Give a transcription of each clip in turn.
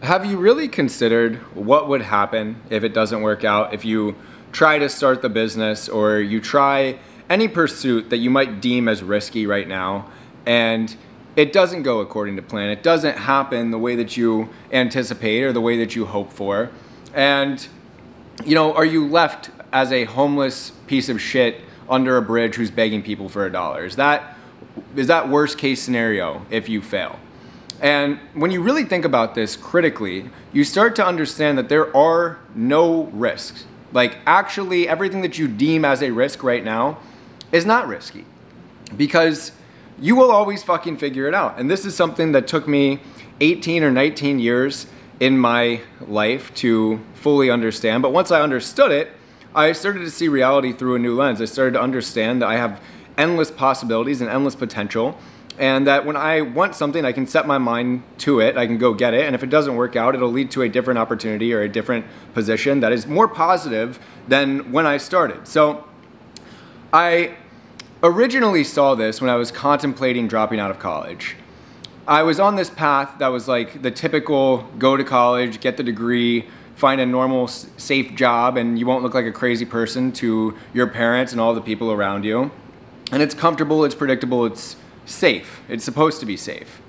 Have you really considered what would happen if it doesn't work out, if you try to start the business or you try any pursuit that you might deem as risky right now and it doesn't go according to plan, it doesn't happen the way that you anticipate or the way that you hope for, and are you left as a homeless piece of shit under a bridge who's begging people for $1? Is that worst case scenario if you fail? And when you really think about this critically, you start to understand that there are no risks. Like, actually, everything that you deem as a risk right now is not risky, because you will always fucking figure it out. And this is something that took me 18 or 19 years in my life to fully understand. But once I understood it, I started to see reality through a new lens. I started to understand that I have endless possibilities and endless potential, and that when I want something, I can set my mind to it, I can go get it, and if it doesn't work out, it'll lead to a different opportunity or a different position that is more positive than when I started. So I originally saw this when I was contemplating dropping out of college. I was on this path that was like the typical go to college, get the degree, find a normal, safe job, and you won't look like a crazy person to your parents and all the people around you. And it's comfortable, it's predictable, it's safe. It's supposed to be safe.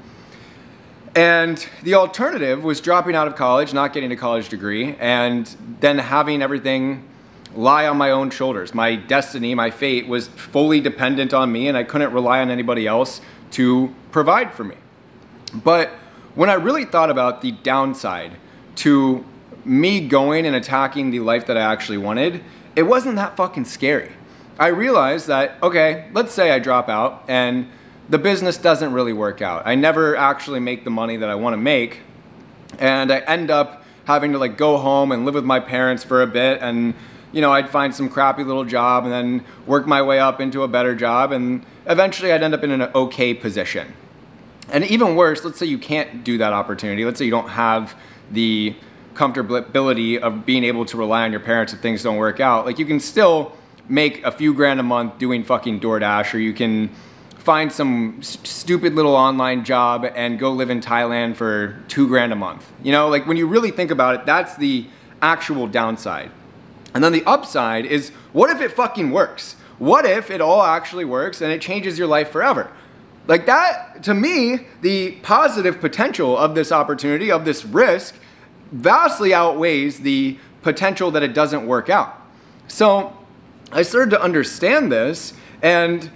And the alternative was dropping out of college, not getting a college degree, and then having everything lie on my own shoulders. My destiny, my fate was fully dependent on me, and I couldn't rely on anybody else to provide for me. But when I really thought about the downside to me going and attacking the life that I actually wanted, it wasn't that fucking scary. I realized that, okay, let's say I drop out and the business doesn't really work out. I never actually make the money that I want to make, and I end up having to go home and live with my parents for a bit, and I'd find some crappy little job and then work my way up into a better job, and eventually I'd end up in an okay position. And even worse, let's say you can't do that opportunity. Let's say you don't have the comfortability of being able to rely on your parents if things don't work out. You can still make a few grand a month doing fucking DoorDash, or you can find some stupid little online job and go live in Thailand for 2 grand a month. When you really think about it, that's the actual downside. And then the upside is, what if it fucking works? What if it all actually works and it changes your life forever? That, to me, the positive potential of this opportunity, of this risk, vastly outweighs the potential that it doesn't work out. So I started to understand this, and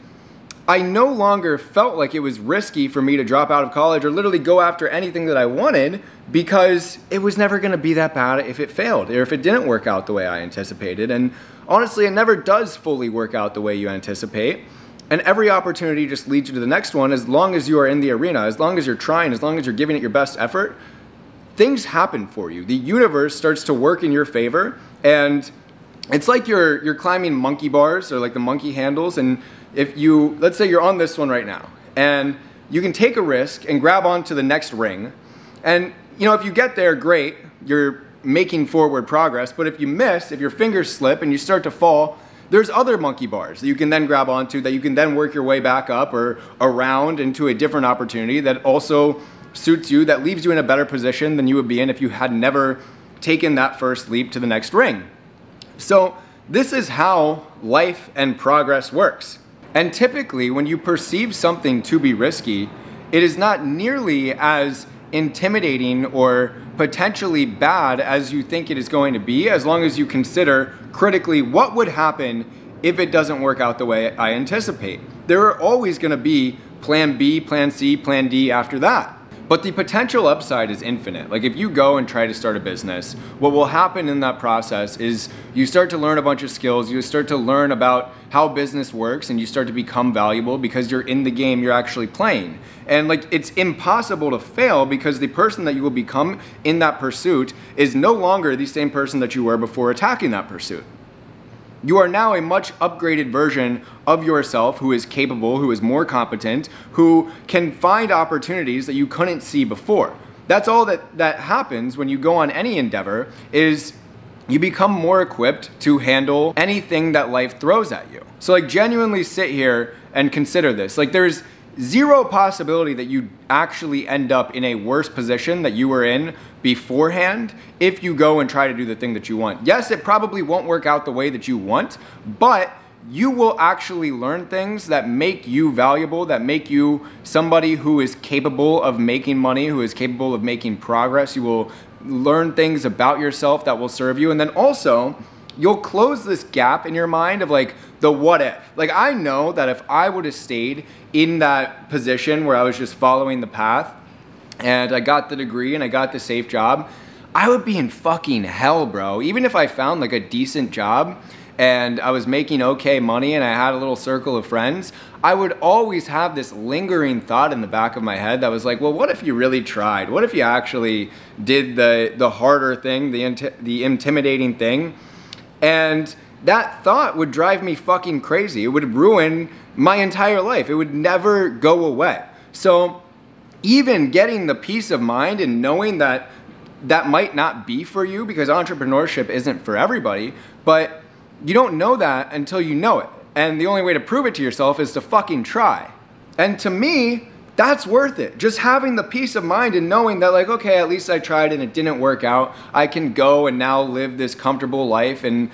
I no longer felt like it was risky for me to drop out of college or literally go after anything that I wanted, because it was never going to be that bad if it failed or if it didn't work out the way I anticipated. And honestly, it never does fully work out the way you anticipate. And every opportunity just leads you to the next one, as long as you are in the arena, as long as you're trying, as long as you're giving it your best effort. Things happen for you. The universe starts to work in your favor, and it's like you're climbing monkey bars, or the monkey handles, and let's say you're on this one right now, and you can take a risk and grab onto the next ring, and if you get there, great, you're making forward progress. But if you miss, if your fingers slip and you start to fall, there's other monkey bars that you can then grab onto, that you can then work your way back up or around into a different opportunity that also suits you, that leaves you in a better position than you would be in if you had never taken that first leap to the next ring. So this is how life and progress works. And typically, when you perceive something to be risky, it is not nearly as intimidating or potentially bad as you think it is going to be, as long as you consider critically what would happen if it doesn't work out the way I anticipate. There are always going to be plan B, plan C, plan D after that. But the potential upside is infinite. If you go and try to start a business, what will happen in that process is you start to learn a bunch of skills, you start to learn about how business works, and you start to become valuable because you're in the game you're actually playing. And it's impossible to fail, because the person that you will become in that pursuit is no longer the same person that you were before attacking that pursuit. You are now a much upgraded version of yourself who is capable, who is more competent, who can find opportunities that you couldn't see before. That's all that happens when you go on any endeavor, is you become more equipped to handle anything that life throws at you. So genuinely sit here and consider this. There's zero possibility that you actually end up in a worse position that you were in beforehand if you go and try to do the thing that you want. Yes, it probably won't work out the way that you want, but you will actually learn things that make you valuable, that make you somebody who is capable of making money, who is capable of making progress. You will learn things about yourself that will serve you. And then also, you'll close this gap in your mind of like the what if. Like, I know that if I would have stayed in that position where I was just following the path and I got the degree and I got the safe job, I would be in fucking hell, bro. Even if I found like a decent job and I was making okay money and I had a little circle of friends, I would always have this lingering thought in the back of my head that was like, well, what if you really tried? What if you actually did the harder thing, the intimidating thing? And that thought would drive me fucking crazy. It would ruin my entire life. It would never go away. So even getting the peace of mind and knowing that that might not be for you, because entrepreneurship isn't for everybody, but you don't know that until you know it. And the only way to prove it to yourself is to fucking try. And to me, that's worth it. Just having the peace of mind and knowing that like, okay, at least I tried and it didn't work out. I can go and now live this comfortable life and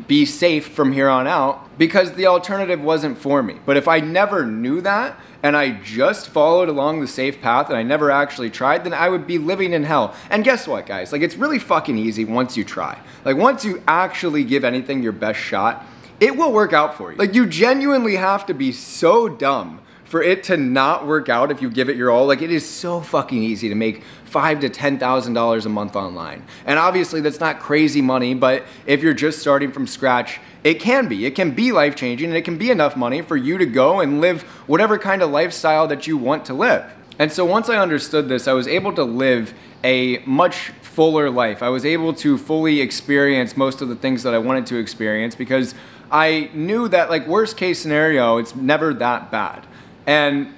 be safe from here on out, because the alternative wasn't for me. But if I never knew that and I just followed along the safe path and I never actually tried, then I would be living in hell. And guess what, guys? Like, it's really fucking easy once you try. Like, once you actually give anything your best shot, it will work out for you. Like, you genuinely have to be so dumb for it to not work out if you give it your all. Like, it is so fucking easy to make $5,000 to $10,000 a month online. And obviously that's not crazy money, but if you're just starting from scratch, it can be. It can be life-changing, and it can be enough money for you to go and live whatever kind of lifestyle that you want to live. And so once I understood this, I was able to live a much fuller life. I was able to fully experience most of the things that I wanted to experience, because I knew that, like, worst case scenario, it's never that bad. And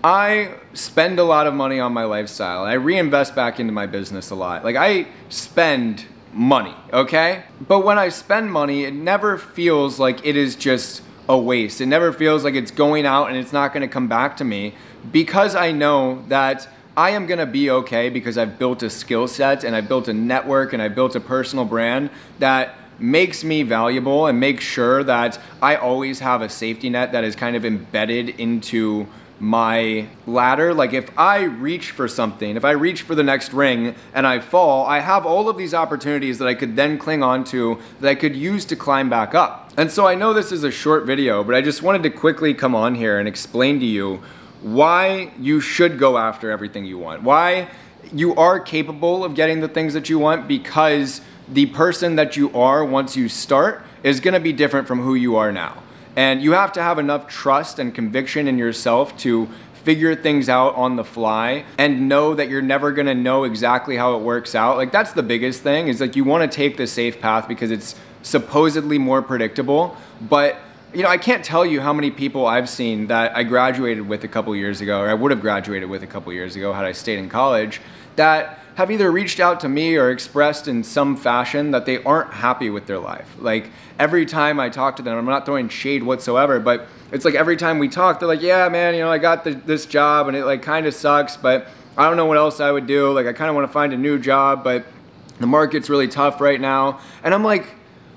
I spend a lot of money on my lifestyle. I reinvest back into my business a lot. Like, I spend money, okay? But when I spend money, it never feels like it is just a waste. It never feels like it's going out and it's not gonna come back to me, because I know that I am gonna be okay, because I've built a skill set and I've built a network and I've built a personal brand that makes me valuable and makes sure that I always have a safety net that is kind of embedded into my ladder. Like, if I reach for something, if I reach for the next ring and I fall, I have all of these opportunities that I could then cling on to, that I could use to climb back up. And so I know this is a short video, but I just wanted to quickly come on here and explain to you why you should go after everything you want, why you are capable of getting the things that you want, because the person that you are once you start is going to be different from who you are now. And you have to have enough trust and conviction in yourself to figure things out on the fly and know that you're never going to know exactly how it works out. Like, that's the biggest thing, is like, you want to take the safe path because it's supposedly more predictable. But you know, I can't tell you how many people I've seen that I graduated with a couple years ago, or I would have graduated with a couple years ago had I stayed in college, that have either reached out to me or expressed in some fashion that they aren't happy with their life. Like, every time I talk to them, I'm not throwing shade whatsoever, but it's like every time we talk, they're like, yeah, man, you know, I got this job and it like kind of sucks, but I don't know what else I would do. Like, I kind of want to find a new job, but the market's really tough right now. And I'm like,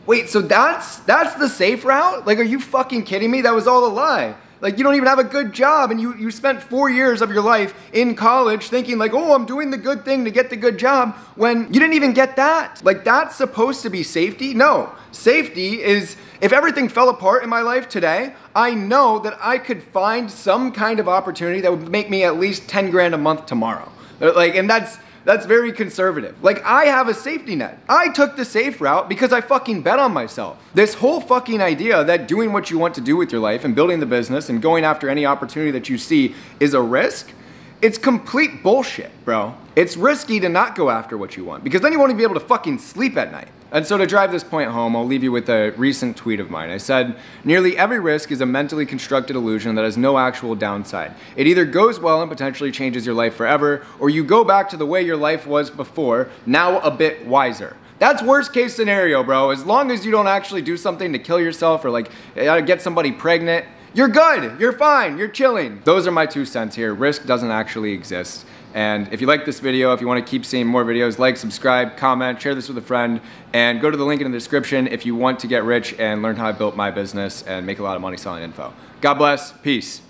wait, so that's the safe route? Like, are you fucking kidding me? That was all a lie. Like, you don't even have a good job, and you spent 4 years of your life in college thinking like, oh, I'm doing the good thing to get the good job, when you didn't even get that. Like, that's supposed to be safety? No. Safety is, if everything fell apart in my life today, I know that I could find some kind of opportunity that would make me at least 10 grand a month tomorrow. Like, and that's very conservative. Like, I have a safety net. I took the safe route because I fucking bet on myself. This whole fucking idea that doing what you want to do with your life and building the business and going after any opportunity that you see is a risk, it's complete bullshit, bro. It's risky to not go after what you want, because then you won't even be able to fucking sleep at night. And so to drive this point home, I'll leave you with a recent tweet of mine. I said, nearly every risk is a mentally constructed illusion that has no actual downside. It either goes well and potentially changes your life forever, or you go back to the way your life was before, now a bit wiser. That's worst case scenario, bro. As long as you don't actually do something to kill yourself or like get somebody pregnant, you're good, you're fine, you're chilling. Those are my 2 cents here. Risk doesn't actually exist. And if you like this video, if you want to keep seeing more videos, like, subscribe, comment, share this with a friend, and go to the link in the description if you want to get rich and learn how I built my business and make a lot of money selling info. God bless. Peace.